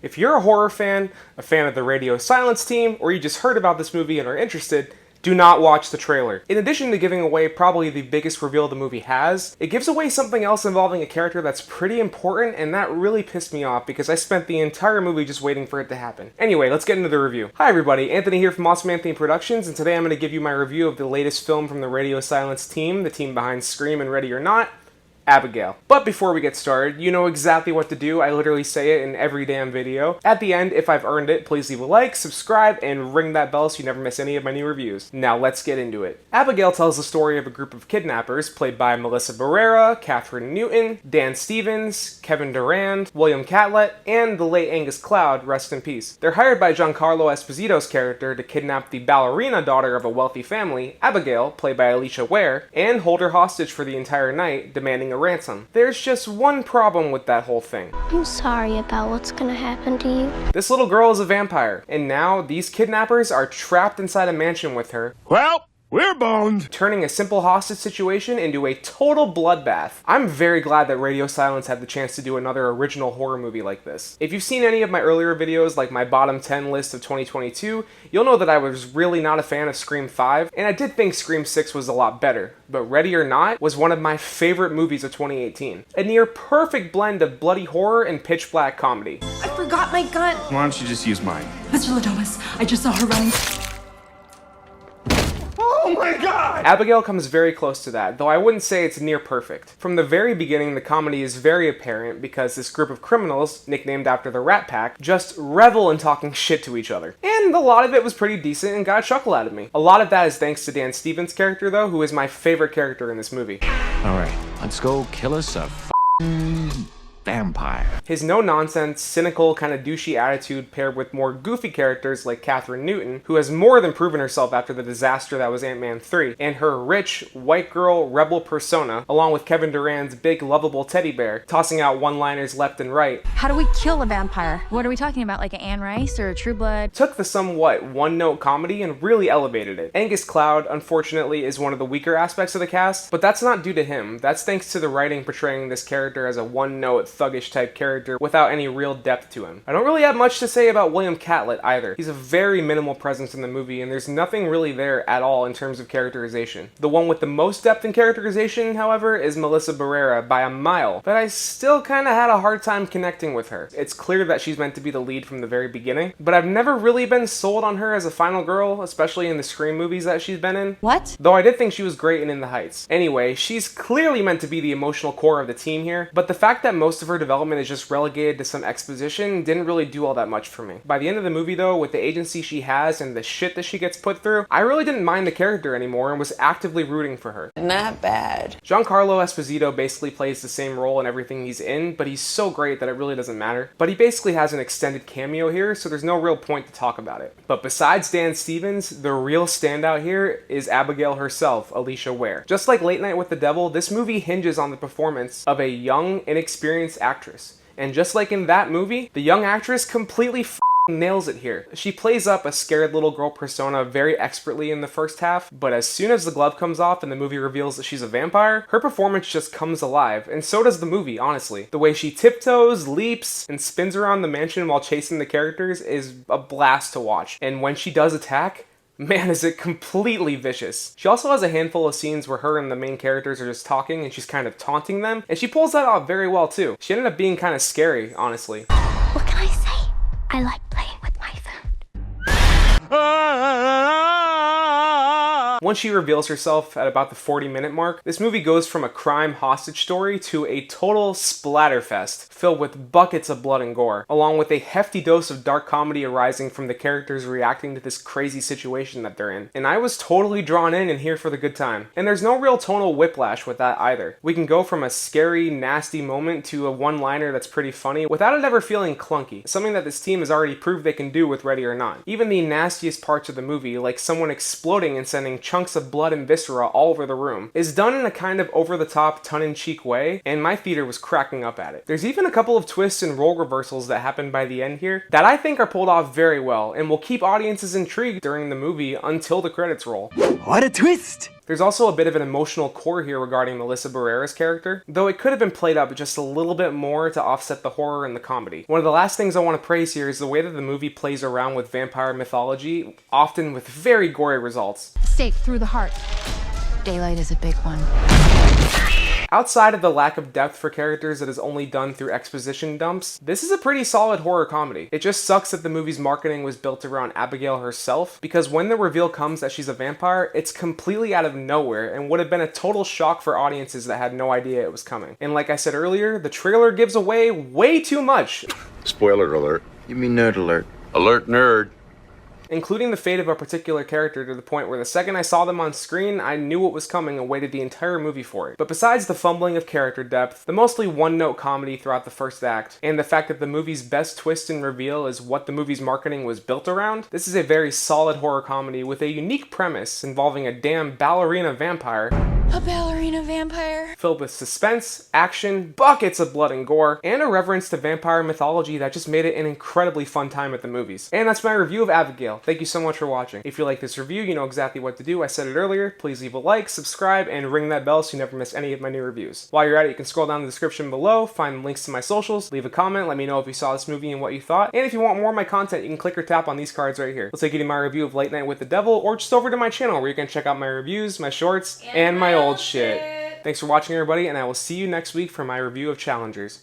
If you're a horror fan, a fan of the Radio Silence team, or you just heard about this movie and are interested, do not watch the trailer. In addition to giving away probably the biggest reveal the movie has, it gives away something else involving a character that's pretty important, and that really pissed me off because I spent the entire movie just waiting for it to happen. Anyway, let's get into the review. Hi everybody, Anthony here from Awesome Anthony Productions, and today I'm going to give you my review of the latest film from the Radio Silence team, the team behind Scream and Ready or Not, Abigail. But before we get started, you know exactly what to do. I literally say it in every damn video. At the end, if I've earned it, please leave a like, subscribe, and ring that bell so you never miss any of my new reviews. Now let's get into it. Abigail tells the story of a group of kidnappers played by Melissa Barrera, Catherine Newton, Dan Stevens, Kevin Durand, William Catlett, and the late Angus Cloud, rest in peace. They're hired by Giancarlo Esposito's character to kidnap the ballerina daughter of a wealthy family, Abigail, played by Alicia Ware, and hold her hostage for the entire night, demanding a ransom. There's just one problem with that whole thing. I'm sorry about what's gonna happen to you. This little girl is a vampire, and now these kidnappers are trapped inside a mansion with her. Well, we're boned! Turning a simple hostage situation into a total bloodbath. I'm very glad that Radio Silence had the chance to do another original horror movie like this. If you've seen any of my earlier videos, like my bottom 10 list of 2022, you'll know that I was really not a fan of Scream 5, and I did think Scream 6 was a lot better. But Ready or Not was one of my favorite movies of 2018. A near perfect blend of bloody horror and pitch black comedy. I forgot my gun. Why don't you just use mine? Mr. Ladomas, I just saw her running. Oh my god! Abigail comes very close to that, though I wouldn't say it's near perfect. From the very beginning, the comedy is very apparent because this group of criminals, nicknamed after the Rat Pack, just revel in talking shit to each other. And a lot of it was pretty decent and got a chuckle out of me. A lot of that is thanks to Dan Stevens' character, though, who is my favorite character in this movie. Alright, let's go kill us a vampire. His no-nonsense, cynical, kind of douchey attitude paired with more goofy characters like Catherine Newton, who has more than proven herself after the disaster that was Ant-Man 3, and her rich, white girl, rebel persona, along with Kevin Durand's big, lovable teddy bear, tossing out one-liners left and right. How do we kill a vampire? What are we talking about, like an Anne Rice or a True Blood? Took the somewhat one-note comedy and really elevated it. Angus Cloud, unfortunately, is one of the weaker aspects of the cast, but that's not due to him. That's thanks to the writing portraying this character as a one-note, thuggish type character without any real depth to him. I don't really have much to say about William Catlett either. He's a very minimal presence in the movie, and there's nothing really there at all in terms of characterization. The one with the most depth in characterization, however, is Melissa Barrera by a mile, but I still kind of had a hard time connecting with her. It's clear that she's meant to be the lead from the very beginning, but I've never really been sold on her as a final girl, especially in the Scream movies that she's been in. What? Though I did think she was great in the Heights. Anyway, she's clearly meant to be the emotional core of the team here, but the fact that most of her development is just relegated to some exposition didn't really do all that much for me. By the end of the movie though, with the agency she has and the shit that she gets put through, I really didn't mind the character anymore and was actively rooting for her. Not bad. Giancarlo Esposito basically plays the same role in everything he's in, but he's so great that it really doesn't matter. But he basically has an extended cameo here, so there's no real point to talk about it. But besides Dan Stevens, the real standout here is Abigail herself, Alicia Ware. Just like Late Night with the Devil, this movie hinges on the performance of a young, inexperienced actress. And just like in that movie, the young actress completely nails it here. She plays up a scared little girl persona very expertly in the first half, but as soon as the glove comes off and the movie reveals that she's a vampire, her performance just comes alive, and so does the movie, honestly. The way she tiptoes, leaps, and spins around the mansion while chasing the characters is a blast to watch. And when she does attack, man, is it completely vicious. She also has a handful of scenes where her and the main characters are just talking and she's kind of taunting them, and she pulls that off very well too. She ended up being kind of scary, honestly. What can I say? I like playing with my phone. Once she reveals herself at about the 40-minute mark, this movie goes from a crime hostage story to a total splatterfest filled with buckets of blood and gore, along with a hefty dose of dark comedy arising from the characters reacting to this crazy situation that they're in. And I was totally drawn in and here for the good time. And there's no real tonal whiplash with that either. We can go from a scary, nasty moment to a one-liner that's pretty funny without it ever feeling clunky, something that this team has already proved they can do with Ready or Not. Even the nastiest parts of the movie, like someone exploding and sending chunks of blood and viscera all over the room, is done in a kind of over-the-top, tongue-in-cheek way, and my theater was cracking up at it. There's even a couple of twists and role reversals that happen by the end here that I think are pulled off very well and will keep audiences intrigued during the movie until the credits roll. What a twist! There's also a bit of an emotional core here regarding Melissa Barrera's character, though it could have been played up just a little bit more to offset the horror and the comedy. One of the last things I want to praise here is the way that the movie plays around with vampire mythology, often with very gory results. Stake through the heart. Daylight is a big one. Outside of the lack of depth for characters that is only done through exposition dumps, this is a pretty solid horror comedy. It just sucks that the movie's marketing was built around Abigail herself, because when the reveal comes that she's a vampire, it's completely out of nowhere and would have been a total shock for audiences that had no idea it was coming. And like I said earlier, the trailer gives away way too much. Spoiler alert. You mean nerd alert? Alert nerd. Including the fate of a particular character to the point where the second I saw them on screen, I knew what was coming and waited the entire movie for it. But besides the fumbling of character depth, the mostly one-note comedy throughout the first act, and the fact that the movie's best twist and reveal is what the movie's marketing was built around, this is a very solid horror comedy with a unique premise involving a damn ballerina vampire, A ballerina vampire. filled with suspense, action, buckets of blood and gore, and a reverence to vampire mythology that just made it an incredibly fun time at the movies. And that's my review of Abigail. Thank you so much for watching. If you like this review, you know exactly what to do. I said it earlier. Please leave a like, subscribe, and ring that bell so you never miss any of my new reviews. While you're at it, you can scroll down the description below, find links to my socials, leave a comment, let me know if you saw this movie and what you thought. And if you want more of my content, you can click or tap on these cards right here. Let's take you to my review of Late Night with the Devil, or just over to my channel where you can check out my reviews, my shorts, and my old shit. Thanks for watching, everybody, and I will see you next week for my review of Challengers.